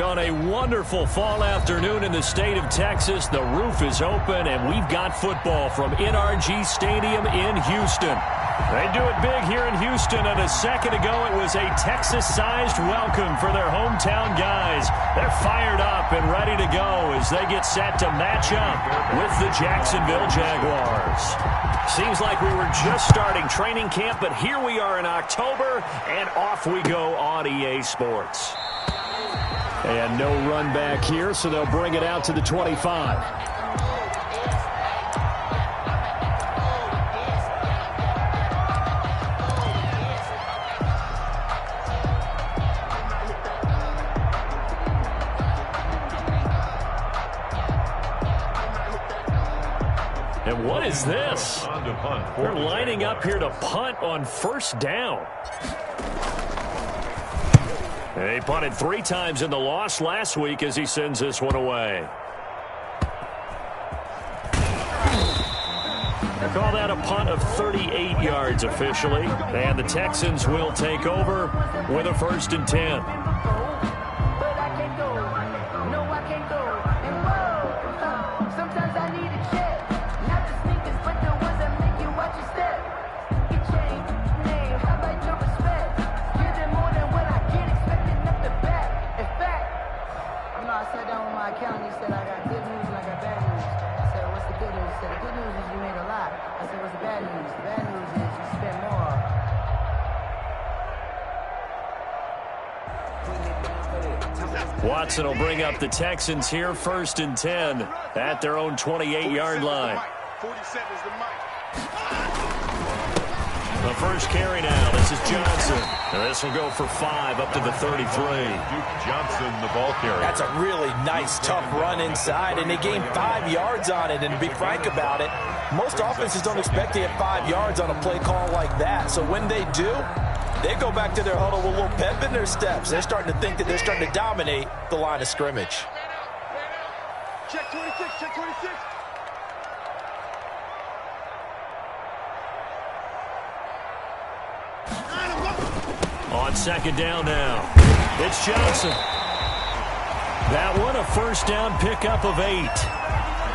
On a wonderful fall afternoon in the state of Texas, the roof is open, and we've got football from NRG Stadium in Houston. They do it big here in Houston, and a second ago it was a Texas-sized welcome for their hometown guys. They're fired up and ready to go as they get set to match up with the Jacksonville Jaguars. Seems like we were just starting training camp, but here we are in October, and off we go on EA Sports. And no run back here, so they'll bring it out to the 25. And what is this? They're lining up here to punt on first down. They punted 3 times in the loss last week as he sends this one away. They call that a punt of 38 yards officially. And the Texans will take over with a 1st and 10. Watson will bring up the Texans here, 1st and 10 at their own 28-yard line. The first carry now. This is Johnson. And this will go for 5 up to the 33. Johnson, the ball carrier. That's a really nice, tough run inside, and they gained 5 yards on it. And to be frank about it, most offenses don't expect to get 5 yards on a play call like that. So when they do, they go back to their huddle with a little pep in their steps. They're starting to think that they're starting to dominate the line of scrimmage. Check 26, check 26. On 2nd down now, it's Johnson. That one, a first down pickup of 8.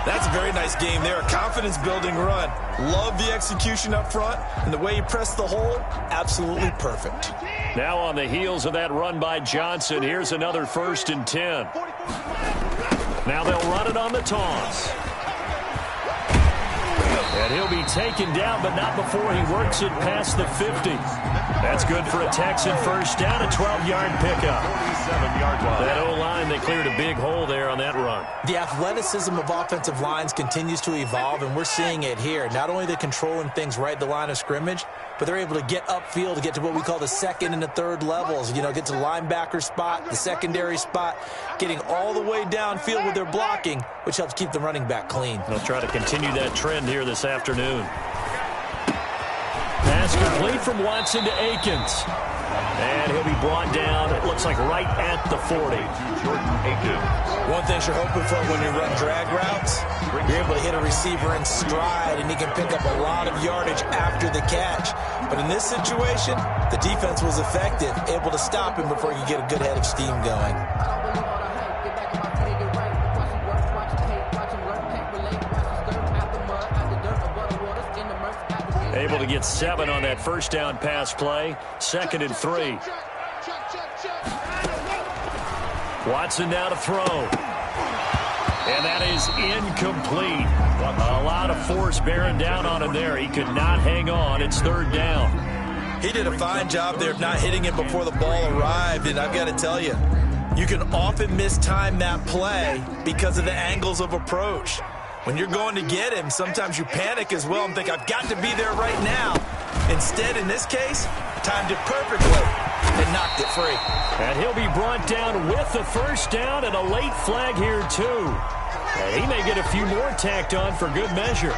That's a very nice game there. A confidence-building run. Love the execution up front, and the way he pressed the hole, absolutely perfect. Now on the heels of that run by Johnson, here's another 1st and 10. Now they'll run it on the toss. And he'll be taken down, but not before he works it past the 50. That's good for a Texan first down, a 12-yard pickup. 47-yard line. That O-line, they cleared a big hole there on that run. The athleticism of offensive lines continues to evolve, and we're seeing it here. Not only are they controlling things right at the line of scrimmage, but they're able to get upfield to get to what we call the 2nd and the 3rd levels. You know, get to the linebacker spot, the secondary spot, getting all the way downfield with their blocking, which helps keep the running back clean. They'll try to continue that trend here this afternoon. Pass complete from Watson to Akins. And he'll be brought down, it looks like right at the 40. One thing you're hoping for when you run drag routes, you're able to hit a receiver in stride, and he can pick up a lot of yardage after the catch. But in this situation, the defense was effective, able to stop him before you get a good head of steam going. Able to get 7 on that first down pass play. 2nd and 3. Watson now to throw. And that is incomplete. A lot of force bearing down on him there. He could not hang on. It's 3rd down. He did a fine job there of not hitting it before the ball arrived, and I've got to tell you, you can often mistime that play because of the angles of approach. When you're going to get him, sometimes you panic as well and think, I've got to be there right now. Instead, in this case, timed it perfectly and knocked it free. And he'll be brought down with the first down and a late flag here, too. And he may get a few more tacked on for good measure.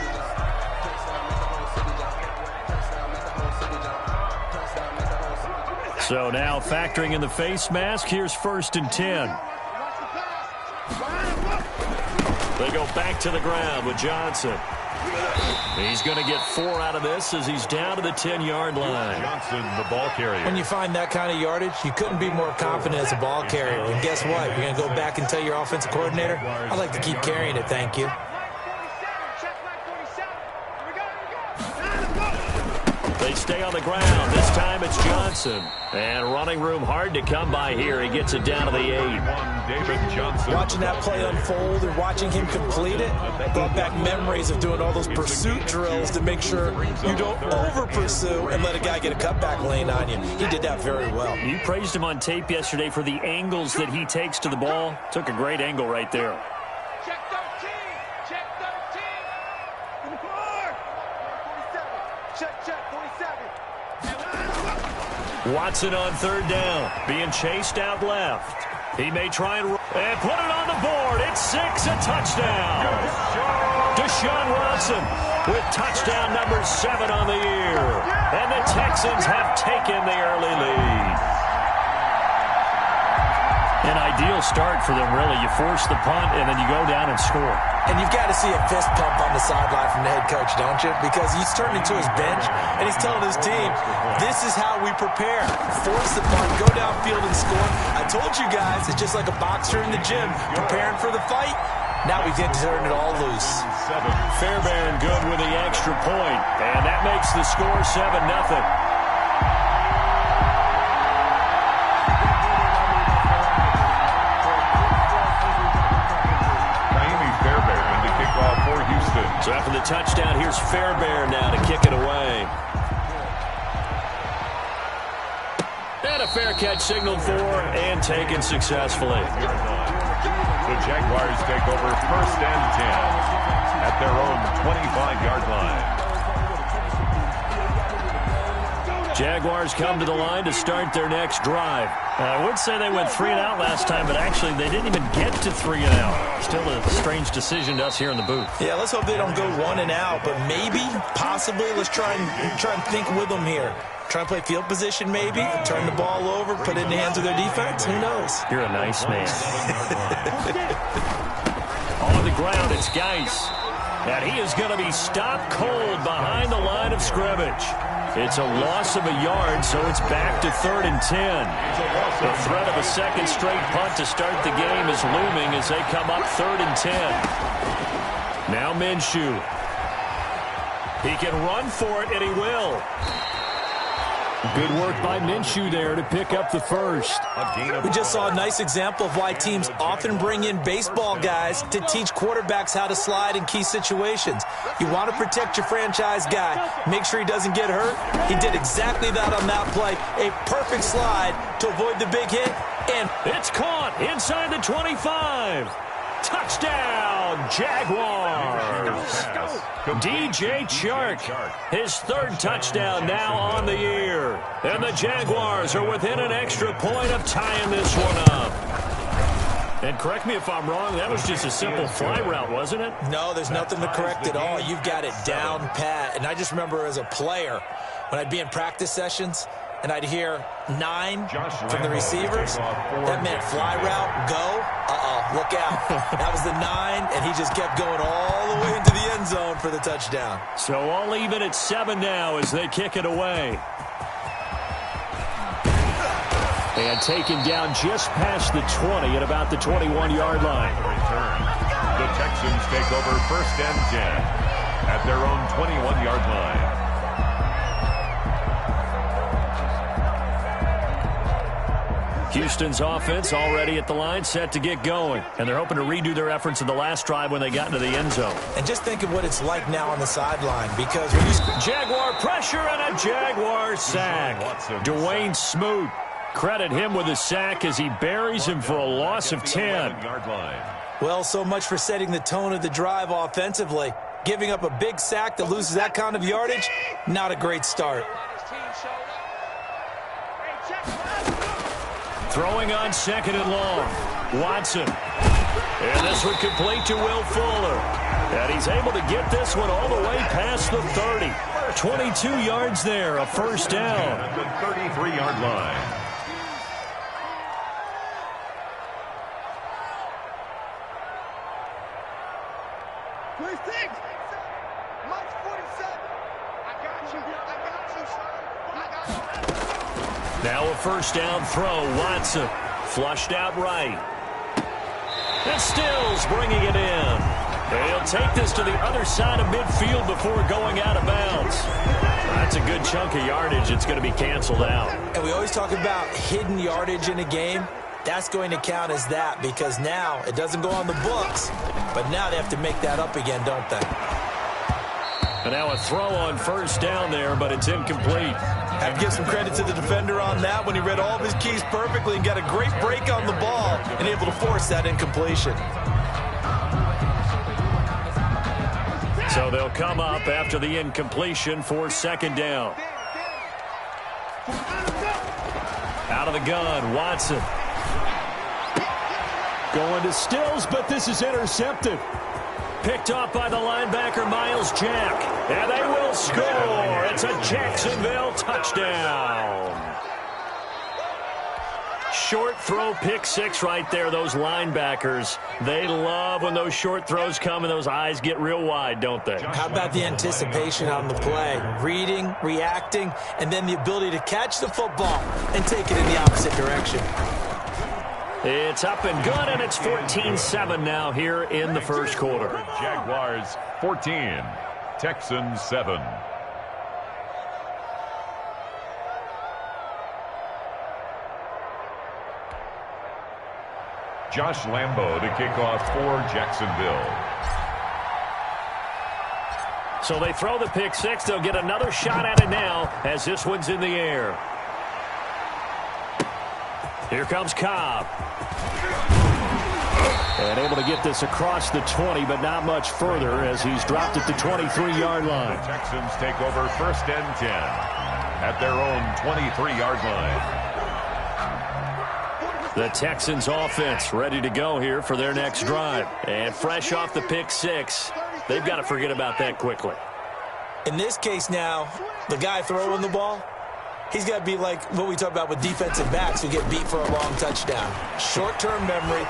So now factoring in the face mask, here's 1st and 10. They go back to the ground with Johnson. He's going to get 4 out of this as he's down to the 10-yard line. Johnson, the ball carrier. When you find that kind of yardage, you couldn't be more confident as a ball carrier. And guess what? You're going to go back and tell your offensive coordinator, I'd like to keep carrying it, thank you. They stay on the ground. This time it's Johnson. And running room hard to come by here. He gets it down to the 8. David Johnson. Watching that play unfold and watching him complete it brought back memories of doing all those pursuit drills to make sure you don't over-pursue and let a guy get a cutback lane on you. He did that very well. You praised him on tape yesterday for the angles that he takes to the ball. Took a great angle right there. Check 13. Check 13. 4. 47. Check 47. Watson on 3rd down. Being chased out left. He may try and put it on the board. It's 6, a touchdown. Deshaun Watson with touchdown number 7 on the year. And the Texans have taken the early lead. An ideal start for them, really. You force the punt, and then you go down and score. And you've got to see a fist pump on the sideline from the head coach, don't you? Because he's turning to his bench, and he's telling his team, this is how we prepare. Force the punt, go downfield and score. I told you guys, it's just like a boxer in the gym preparing for the fight. Now we get to turn it all loose. Fairbairn good with the extra point, and that makes the score 7-0. So after the touchdown, here's Fairbairn now to kick it away. And a fair catch signaled for and taken successfully. The Jaguars take over 1st and 10 at their own 25-yard line. Jaguars come to the line to start their next drive. I would say they went 3 and out last time, but actually they didn't even get to 3 and out. Still a strange decision to us here in the booth. Yeah, let's hope they don't go 1 and out, but maybe, possibly, let's try and think with them here. Try and play field position maybe, turn the ball over, put it in the hands of their defense. Who knows? You're a nice man. On the ground, it's Geis. And he is going to be stopped cold behind the line of scrimmage. It's a loss of a yard, so it's back to 3rd and 10. The threat of a second straight punt to start the game is looming as they come up 3rd and 10. Now Minshew. He can run for it, and he will. Good work by Minshew there to pick up the first. We just saw a nice example of why teams often bring in baseball guys to teach quarterbacks how to slide in key situations. You want to protect your franchise guy. Make sure he doesn't get hurt. He did exactly that on that play. A perfect slide to avoid the big hit. And it's caught inside the 25. Touchdown, Jaguars. DJ Chark, his 3rd touchdown now on the year. And the Jaguars are within an extra point of tying this one up. And correct me if I'm wrong, that was just a simple fly route, wasn't it? No, there's nothing to correct at all. You've got it down pat. And I just remember as a player, when I'd be in practice sessions, and I'd hear 9 from the receivers. That meant fly route, go. Look out. That was the 9, and he just kept going all the way into the end zone for the touchdown. So all even at 7 now as they kick it away. And taken down just past the 20 at about the 21-yard line. The Texans take over 1st and 10 at their own 21-yard line. Houston's offense already at the line, set to get going. And they're hoping to redo their efforts in the last drive when they got into the end zone. And just think of what it's like now on the sideline, because when you... Jaguar pressure and a Jaguar sack. Dwayne Smoot, credit him with a sack as he buries him for a loss of 10. Well, so much for setting the tone of the drive offensively. Giving up a big sack that loses that kind of yardage, not a great start. Throwing on 2nd and long. Watson. And this one complete to Will Fuller. And he's able to get this one all the way past the 30. 22 yards there, a first down. At the 33-yard line. Now a first down throw. Watson flushed out right. And Stills bringing it in. He'll take this to the other side of midfield before going out of bounds. That's a good chunk of yardage. It's going to be canceled out. And we always talk about hidden yardage in a game. That's going to count as that because now it doesn't go on the books, but now they have to make that up again, don't they? And now a throw on first down there, but it's incomplete. Have to give some credit to the defender on that when he read all of his keys perfectly and got a great break on the ball and able to force that incompletion. So they'll come up after the incompletion for second down. Out of the gun, Watson. Going to Stills, but this is intercepted. Picked off by the linebacker, Miles Jack. And they will score. It's a Jacksonville touchdown. Short throw, pick six right there. Those linebackers, they love when those short throws come and those eyes get real wide, don't they? How about the anticipation on the play? Reading, reacting, and then the ability to catch the football and take it in the opposite direction. It's up and good, and it's 14-7 now here in the first quarter. Jaguars 14, Texans 7. Josh Lambo to kick off for Jacksonville. So they throw the pick six. They'll get another shot at it now as this one's in the air. Here comes Cobb. And able to get this across the 20, but not much further as he's dropped at the 23-yard line. The Texans take over first and 10 at their own 23-yard line. The Texans offense ready to go here for their next drive. And fresh off the pick six, they've got to forget about that quickly. In this case now, the guy throwing the ball, he's got to be like what we talk about with defensive backs who get beat for a long touchdown. Short-term memory,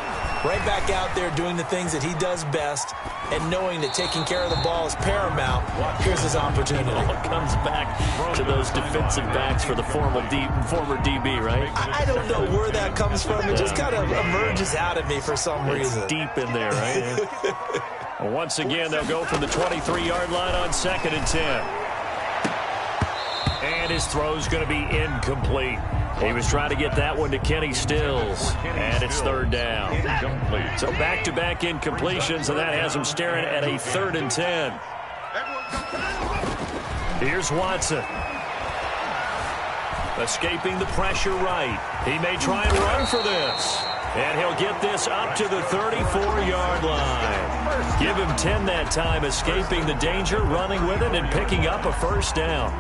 right back out there doing the things that he does best, and knowing that taking care of the ball is paramount. Here's his opportunity. It comes back to those defensive backs for the former DB, right? I don't know where that comes from. It just kind of emerges out of me for some reason. It's deep in there, right? And once again, they'll go from the 23-yard line on second and 10. And his throw's going to be incomplete. He was trying to get that one to Kenny Stills. And it's third down. So back-to-back incompletions, and that has him staring at a 3rd and 10. Here's Watson. Escaping the pressure right. He may try and run for this. And he'll get this up to the 34-yard line. Give him 10 that time, escaping the danger, running with it, and picking up a first down.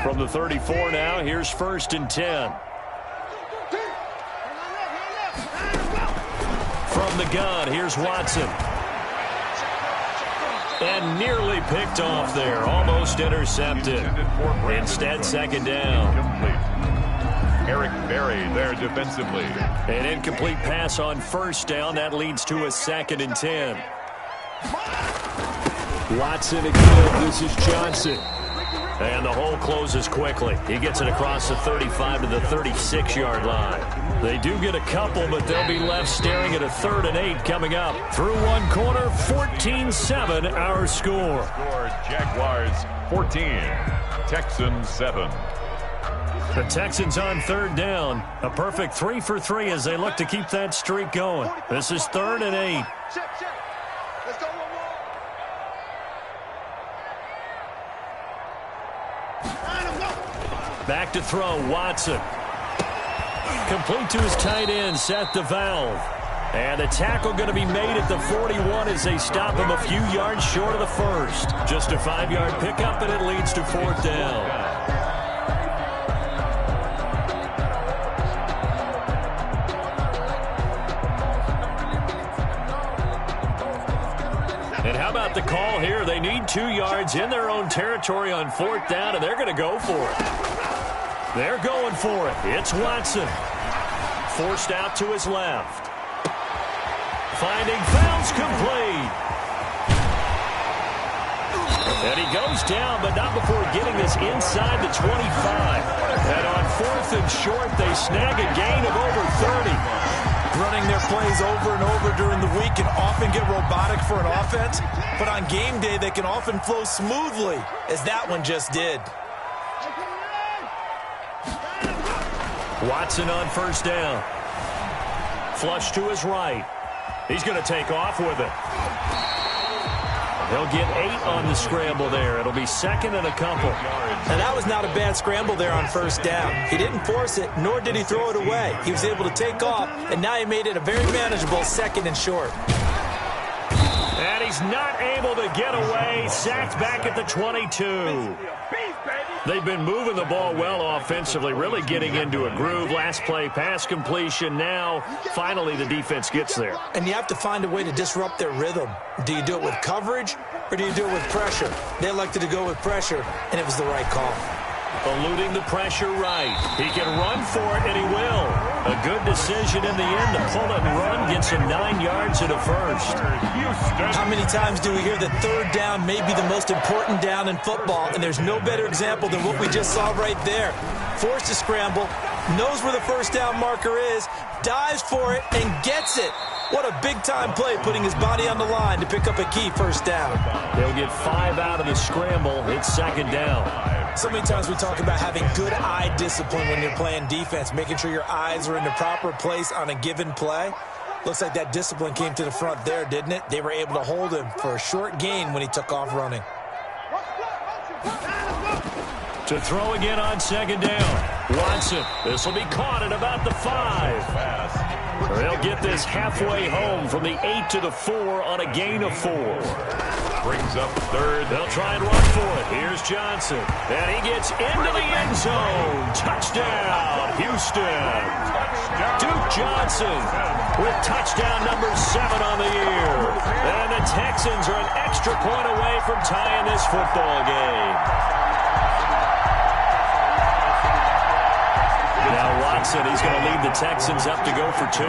From the 34 now, here's 1st and 10. From the gun, here's Watson. And nearly picked off there, almost intercepted. Instead, second down. Eric Berry there defensively. An incomplete pass on first down. That leads to a 2nd and 10. Watson again. This is Johnson. And the hole closes quickly. He gets it across the 35 to the 36-yard line. They do get a couple, but they'll be left staring at a 3rd and 8 coming up. Through one quarter, 14-7 our score. Jaguars 14, Texans 7. The Texans on 3rd down. A perfect 3 for 3 as they look to keep that streak going. This is 3rd and 8. Let's go. Back to throw, Watson. Complete to his tight end, Seth DeValve. And the tackle going to be made at the 41 as they stop him a few yards short of the first. Just a 5-yard pickup, and it leads to 4th down. And how about the call here. They need 2 yards in their own territory on 4th down, and they're going to go for it. They're going for it. It's Watson. Forced out to his left. Finding Fouls complete. And he goes down, but not before getting this inside the 25. And on 4th and short, they snag a gain of over 30. Running their plays over and over during the week can often get robotic for an offense, but on game day, they can often flow smoothly, as that one just did. Watson on 1st down. Flush to his right. He's going to take off with it. He'll get 8 on the scramble there. It'll be 2nd and a couple. And that was not a bad scramble there on 1st down. He didn't force it, nor did he throw it away. He was able to take off, and now he made it a very manageable 2nd and short. And he's not able to get away. Sacked back at the 22. They've been moving the ball well offensively, really getting into a groove. Last play, pass completion. Now, finally, the defense gets there. And you have to find a way to disrupt their rhythm. Do you do it with coverage, or do you do it with pressure? They elected to go with pressure, and it was the right call. Eluding the pressure right. He can run for it, and he will. A good decision in the end to pull it and run, gets him 9 yards and a first. How many times do we hear that 3rd down may be the most important down in football, and there's no better example than what we just saw right there. Forced to scramble, knows where the 1st down marker is, dives for it, and gets it. What a big-time play, putting his body on the line to pick up a key 1st down. They'll get 5 out of the scramble. It's 2nd down. So many times we talk about having good eye discipline when you're playing defense, making sure your eyes are in the proper place on a given play. Looks like that discipline came to the front there, didn't it? They were able to hold him for a short gain when he took off running. To throw again on 2nd down. Watson. This will be caught at about the 5. They'll get this halfway home from the 8 to the 4 on a gain of 4. Brings up 3rd. They'll try and run for it. Here's Johnson. And he gets into the end zone. Touchdown, Houston. Duke Johnson with touchdown number 7 on the year. And the Texans are an extra point away from tying this football game. Now Watson, he's going to lead the Texans up to go for 2.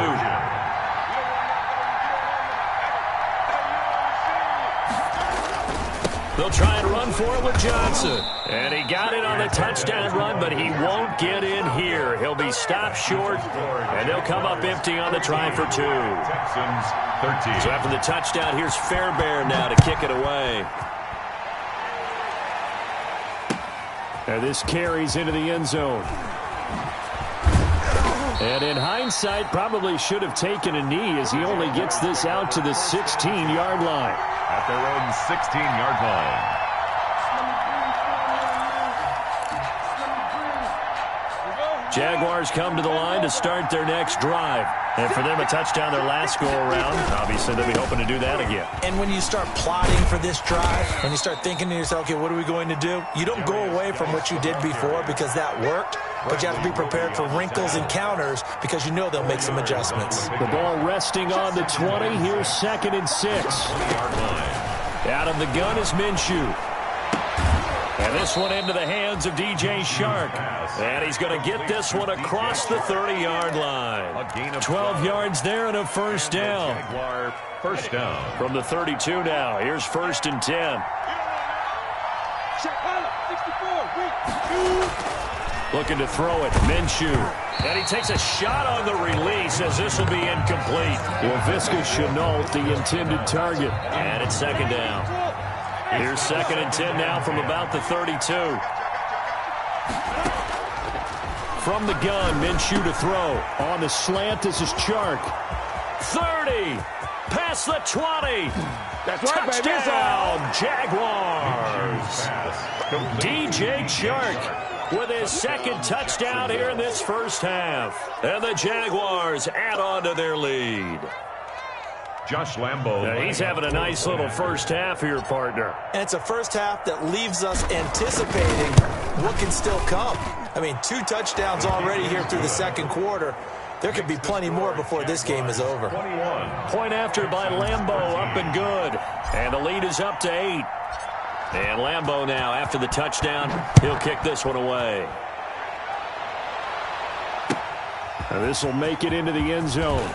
They'll try and run for it with Johnson. And he got it on the touchdown run, but he won't get in here. He'll be stopped short, and they'll come up empty on the try for 2. Texans 13. So after the touchdown, here's Fairbairn now to kick it away. And this carries into the end zone. And in hindsight, probably should have taken a knee as he only gets this out to the 16-yard line. At their own 16-yard line. Jaguars come to the line to start their next drive. And for them, a touchdown their last go-around. Obviously, they'll be hoping to do that again. And when you start plotting for this drive, when you start thinking to yourself, okay, what are we going to do? You don't go away from what you did before because that worked, but you have to be prepared for wrinkles and counters because you know they'll make some adjustments. The ball resting on the 20. Here's 2nd and 6. Out of the gun is Minshew. And this one into the hands of DJ Shark. And he's going to get this one across the 30-yard line. 12 yards there and a 1st down. First down. From the 32 now. Here's 1st and 10. Looking to throw it. Minshew. And he takes a shot on the release as this will be incomplete. Laviska Shenault, the intended target. And it's 2nd down. Here's 2nd and 10 now from about the 32. From the gun, Minshew to throw. On the slant, this is Chark. 30. Past the 20. Touchdown, Jaguars. DJ Chark with his 2nd touchdown here in this first half. And the Jaguars add on to their lead. Josh Lambo. Now he's having a nice little first half here, partner. And it's a first half that leaves us anticipating what can still come. I mean, 2 touchdowns already here through the 2nd quarter. There could be plenty more before this game is over. 21. Point after by Lambeau, up and good. And the lead is up to 8. And Lambeau now, after the touchdown, he'll kick this one away. And this will make it into the end zone.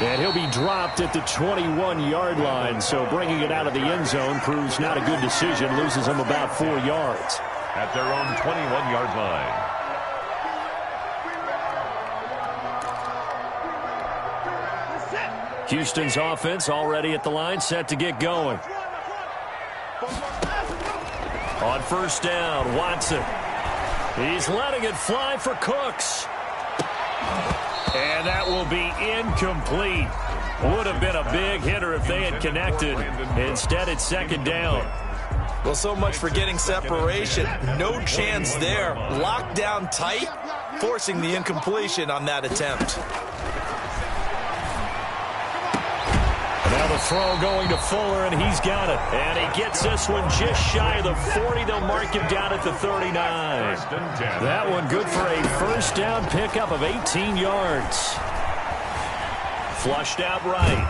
And he'll be dropped at the 21-yard line, so bringing it out of the end zone proves not a good decision, loses him about 4 yards. At their own 21-yard line. Houston's offense already at the line, set to get going. On first down, Watson. He's letting it fly for Cooks. And that will be incomplete. Would have been a big hitter if they had connected. Instead, it's second down. Well, so much for getting separation. No chance there. Locked down tight, forcing the incompletion on that attempt. Now the throw going to Fuller, and he's got it. And he gets this one just shy of the 40. They'll mark him down at the 39. That one good for a first down pickup of 18 yards. Flushed out right.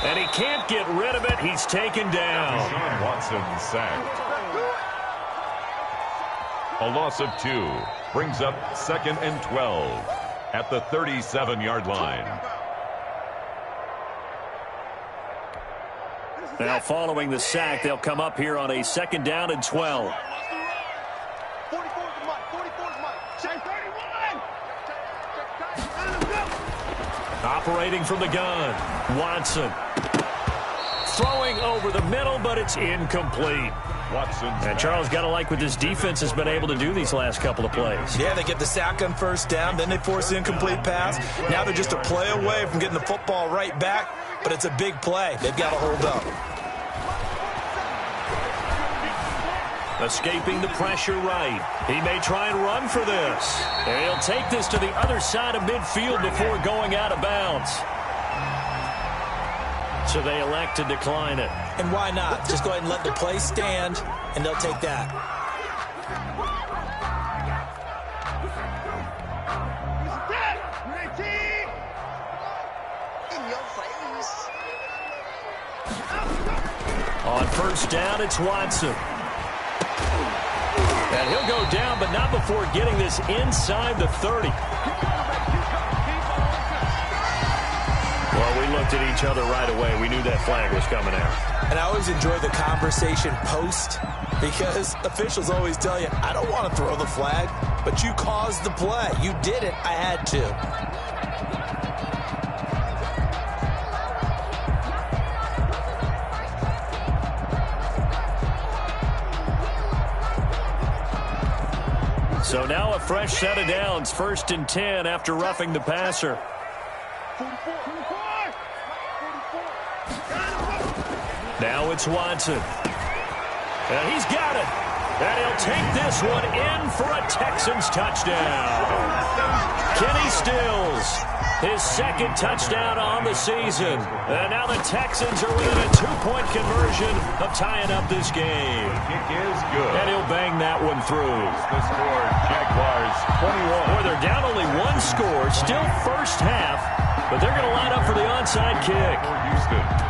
And he can't get rid of it. He's taken down. Sean Watson sacked. A loss of 2 brings up 2nd and 12 at the 37-yard line. Now following the sack, they'll come up here on a 2nd down and 12. 44 is Mike. 44 is Mike. Check 31. Operating from the gun, Watson. Throwing over the middle, but it's incomplete. Watson's And Charles, got to like what this defense has been able to do these last couple of plays. Yeah, they get the sack on first down, then they force the incomplete pass. Now they're just a play away from getting the football right back, but it's a big play. They've got to hold up. Escaping the pressure right. He may try and run for this. And he'll take this to the other side of midfield before going out of bounds. So they elect to decline it. And why not? Just go ahead and let the play stand, and they'll take that. In your face. On first down, it's Watson. And he'll go down, but not before getting this inside the 30. Well, we looked at each other right away. We knew that flag was coming out. And I always enjoy the conversation post, because officials always tell you, I don't want to throw the flag, but you caused the play. You did it. I had to. So now a fresh set of downs, 1st and 10 after roughing the passer. 44. Now it's Watson. And he's got it. And he'll take this one in for a Texans touchdown. Kenny Stills, his 2nd touchdown on the season. And now the Texans are within a 2-point conversion of tying up this game. kick is good. And he'll bang that one through. The score, Jaguars 21. Boy, they're down only 1 score, still first half, but they're going to line up for the onside kick. For Houston.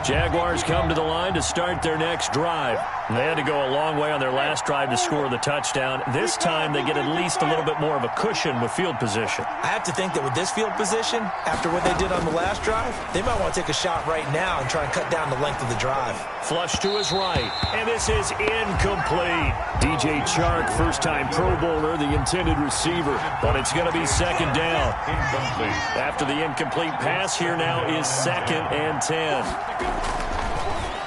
Jaguars come to the line to start their next drive. They had to go a long way on their last drive to score the touchdown. This time they get at least a little bit more of a cushion with field position. I have to think that with this field position, after what they did on the last drive, they might want to take a shot right now and try and cut down the length of the drive. Flush to his right, and this is incomplete. DJ Chark, first-time Pro Bowler, the intended receiver, but it's going to be 2nd down. Incomplete. After the incomplete pass, here now is 2nd and 10.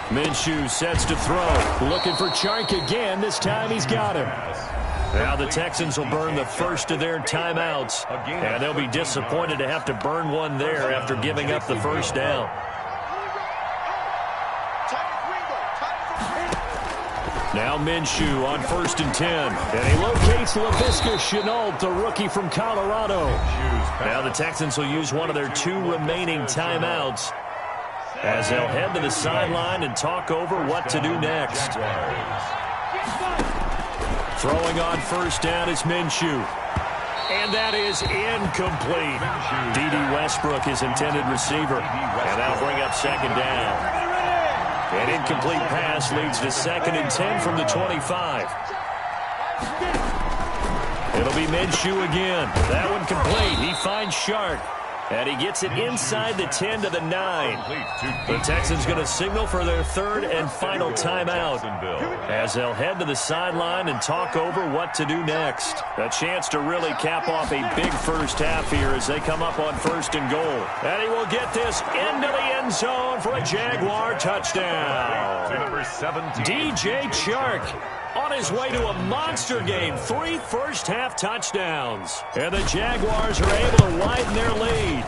Minshew sets to throw. Looking for Chark again. This time he's got him. Now the Texans will burn the first of their timeouts. And they'll be disappointed to have to burn one there after giving up the first down. Now Minshew on 1st and 10. And he locates Laviska Shenault, the rookie from Colorado. Now the Texans will use one of their 2 remaining timeouts. as they'll head to the sideline and talk over what to do next. Throwing on first down is Minshew. And that is incomplete. D.D. Westbrook, his intended receiver. And that'll bring up second down. An incomplete pass leads to 2nd and 10 from the 25. It'll be Minshew again. That one complete. He finds Shark. And he gets it inside the 10 to the 9. The Texans going to signal for their 3rd and final timeout as they'll head to the sideline and talk over what to do next. A chance to really cap off a big first half here as they come up on 1st and goal. And he will get this into the end zone for a Jaguar touchdown. Number 17. DJ Chark on his way to a monster game. 3 first-half touchdowns. And the Jaguars are able to widen their lead.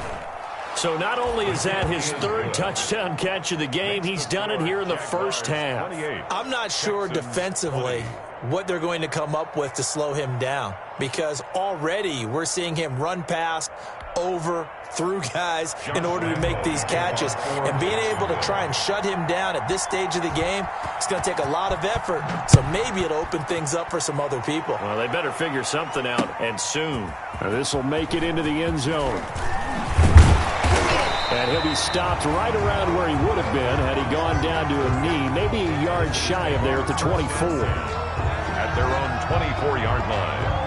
So not only is that his 3rd touchdown catch of the game, he's done it here in the first half. I'm not sure defensively what they're going to come up with to slow him down, because already we're seeing him run past, over, through guys in order to make these catches. And being able to try and shut him down at this stage of the game, it's going to take a lot of effort. So maybe it'll open things up for some other people. Well, they better figure something out, and soon. This will make it into the end zone. And he'll be stopped right around where he would have been had he gone down to a knee, maybe a yard shy of there at the 24. At their own 24-yard line.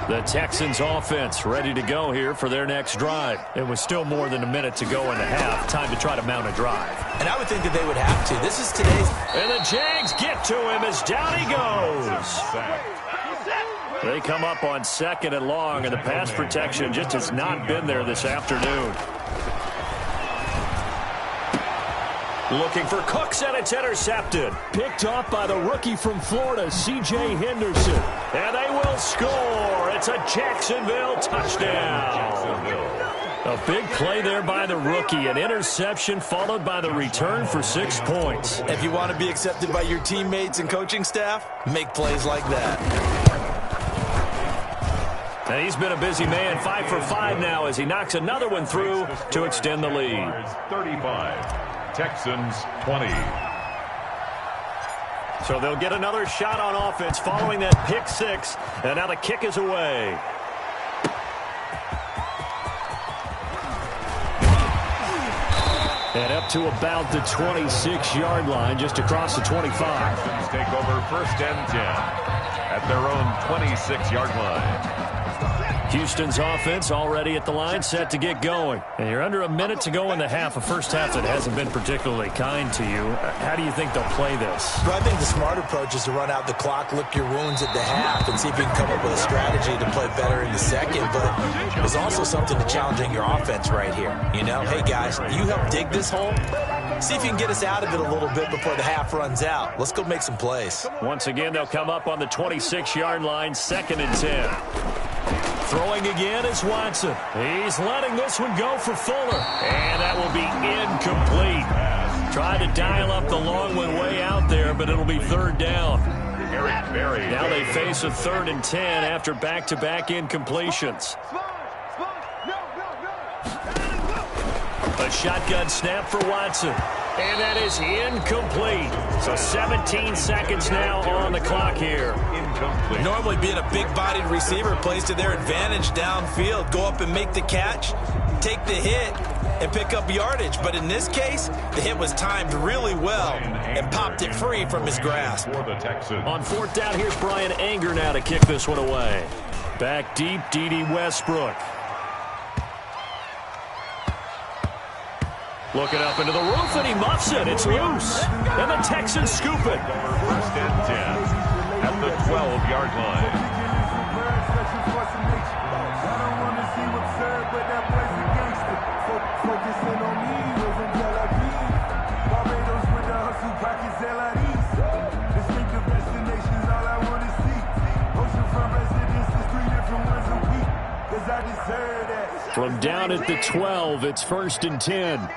The Texans offense ready to go here for their next drive. It was still more than a minute to go in the half. Time to try to mount a drive. And I would think that they would have to. This is today's. And the Jags get to him as down he goes. They come up on 2nd and long, and the pass protection just has not been there this afternoon. Looking for Cooks, and it's intercepted. Picked off by the rookie from Florida, C.J. Henderson. And they will score. It's a Jacksonville touchdown. A big play there by the rookie. An interception followed by the return for 6 points. If you want to be accepted by your teammates and coaching staff, make plays like that. And he's been a busy man, 5 for 5 now as he knocks another one through to extend the lead. 35. Texans 20. So they'll get another shot on offense following that pick 6. And now the kick is away. And up to about the 26-yard line, just across the 25. Texans take over 1st and 10 at their own 26-yard line. Houston's offense already at the line, set to get going. And you're under a minute to go in the half, a first half that hasn't been particularly kind to you. How do you think they'll play this? Well, I think the smart approach is to run out the clock, lick your wounds at the half, and see if you can come up with a strategy to play better in the second. But there's also something to challenging your offense right here. You know, hey, guys, you help dig this hole. See if you can get us out of it a little bit before the half runs out. Let's go make some plays. Once again, they'll come up on the 26-yard line, 2nd and 10. Throwing again is Watson. He's letting this one go for Fuller. And that will be incomplete. Tried to dial up the long one way out there, but it'll be 3rd down. Now they face a 3rd and 10 after back-to-back incompletions. A shotgun snap for Watson. And that is incomplete. So 17 seconds now on the clock here. Incomplete. Normally being a big-bodied receiver plays to their advantage downfield. Go up and make the catch, take the hit, and pick up yardage. But in this case, the hit was timed really well and popped it free from his grasp. For the Texans. On 4th down, here's Brian Anger now to kick this one away. Back deep, D.D. Westbrook. Looking up into the roof, and he muffs it. It's loose. And the Texans scoop it. 1st and 10 at the 12-yard line. From down at the 12, it's 1st and 10.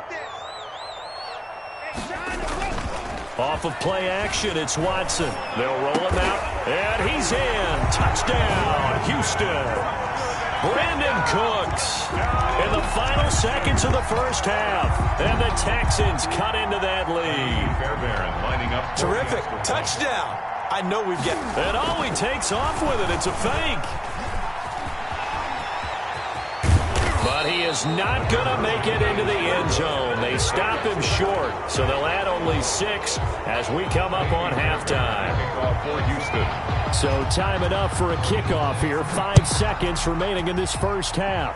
Off of play action, it's Watson. They'll roll him out, and he's in. Touchdown, Houston. Brandon Cooks in the final seconds of the first half. And the Texans cut into that lead. Fairbairn lining up. Terrific. Touchdown. I know we've got... And oh, he takes off with it. It's a fake. But he is not going to make it into the end zone. They stop him short, so they'll add only 6 as we come up on halftime. Kickoff for Houston. So time enough for a kickoff here. 5 seconds remaining in this first half.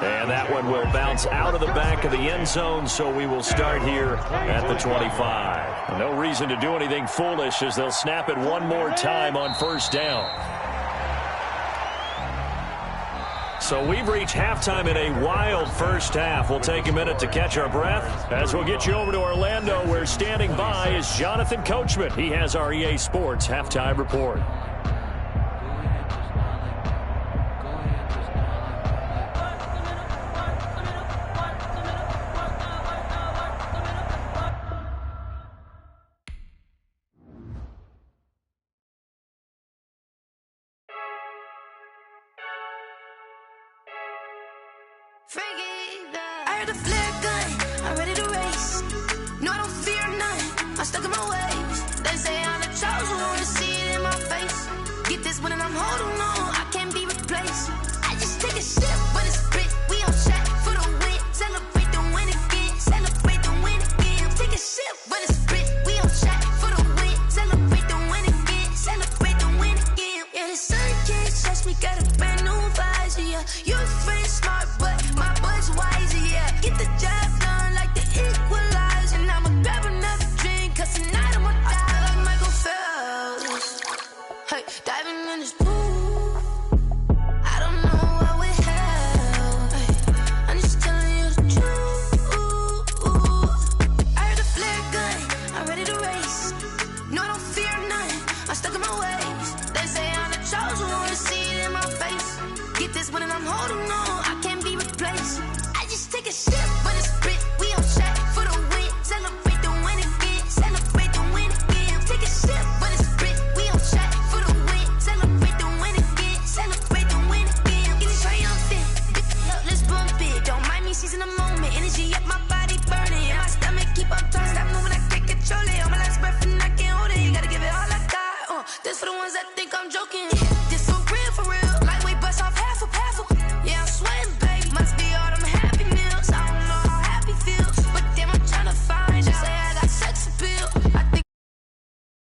And that one will bounce out of the back of the end zone, so we will start here at the 25. No reason to do anything foolish as they'll snap it one more time on first down. So we've reached halftime in a wild first half. We'll take a minute to catch our breath as we'll get you over to Orlando, where standing by is Jonathan Coachman. He has our EA Sports halftime report. I heard the flare gun, I'm ready to race. No, I don't fear none, I'm stuck in my ways. They say I'm the chosen one, see it in my face. Get this one and I'm holding on.